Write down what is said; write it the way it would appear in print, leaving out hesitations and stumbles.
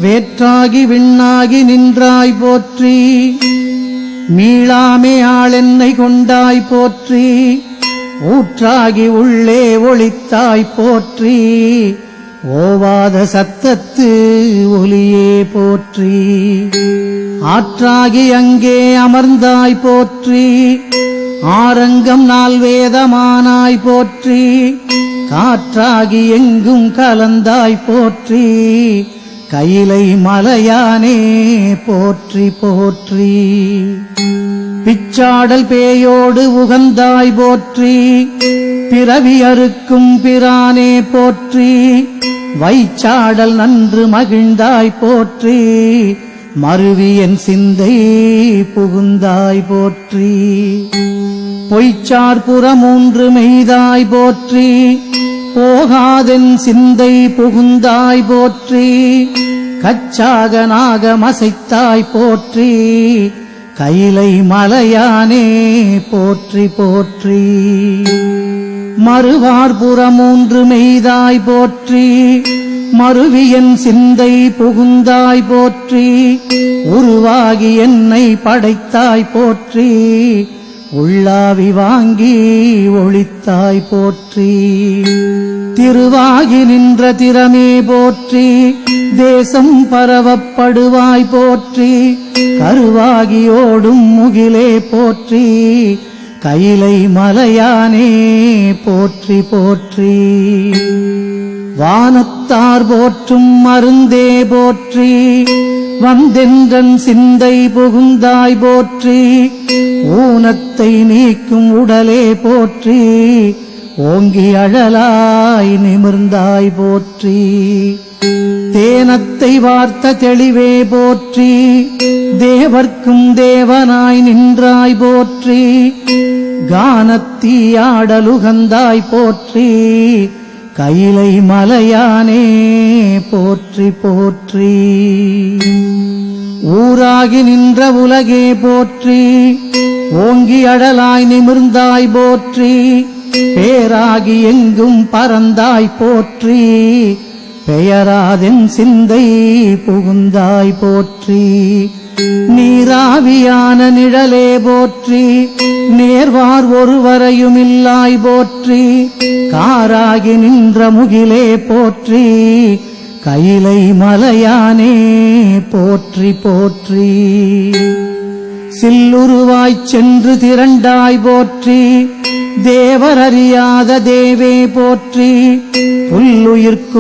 வேற்றாகி விண்ணாகி நின்றாய் போற்றி. மீளாமே ஆளென்னை கொண்டாய் போற்றி. ஊற்றாகி உள்ளே ஒளித்தாய் போற்றி. ஓவாத சத்தத்து ஒலியே போற்றி. ஆற்றாகி அங்கே அமர்ந்தாய் போற்றி. ஆரங்கம் நால்வேதமானாய் போற்றி. காற்றாகி எங்கும் கலந்தாய் போற்றி. கையிலை மலையானே போற்றி போற்றி. பிச்சாடல் பேயோடு உகந்தாய் போற்றி. பிறவி அறுக்கும் பிரானே போற்றி. வைச்சாடல் நன்று மகிழ்ந்தாய் போற்றி. மருவி என் சிந்தை புகுந்தாய் போற்றி. பொய்ச்சார் புறமூன்று மெய்தாய் போற்றி. போகாதென் சிந்தை புகுந்தாய் போற்றி. கச்சாக நாகமசைத்தாய் போற்றி. கையிலை மலையானே போற்றி போற்றி. மறுவார்புறமூன்று மெய்தாய் போற்றி. மருவியன் சிந்தை புகுந்தாய் போற்றி. உருவாகி என்னை படைத்தாய் போற்றி. உள்ளாவி வாங்கி ஒளித்தாய் போற்றி. திருவாகி நின்ற திறமே போற்றி. தேசம் பரவப்படுவாய் போற்றி. கருவாகி ஓடும் முகிலே போற்றி. கையிலை மலையானே போற்றி போற்றி. வானத்தார் போற்றும் மருந்தே போற்றி. வந்தென்றன் சிந்தை புகுந்தாய் போற்றி. ஊனத்தை நீக்கும் உடலே போற்றி. ஓங்கி அழலாய் நிமிர்ந்தாய் போற்றி. தேனத்தை வார்த்த தெளிவே போற்றி. தேவர்க்கும் தேவனாய் நின்றாய் போற்றி. கானத்தீயாடலுகந்தாய் போற்றி. கையிலை மலையானே போற்றி போற்றி. ஊராகி நின்ற உலகே போற்றி. ஓங்கி அடலாய் நிமிர்ந்தாய் போற்றி. பேராகி எங்கும் பறந்தாய் போற்றி. பெயராதென் சிந்தை புகுந்தாய் போற்றி. நீராவியான நிழலே போற்றி. நேர்வார் ஒருவரையுமில்லாய் போற்றி. காராகி நின்ற முகிலே போற்றி. கையிலை மலையானே போற்றி போற்றி. சில்லுருவாய்ச் சென்று திரண்டாய் போற்றி. தேவரறியாத தேவே போற்றி. புல்லுயிர்க்கு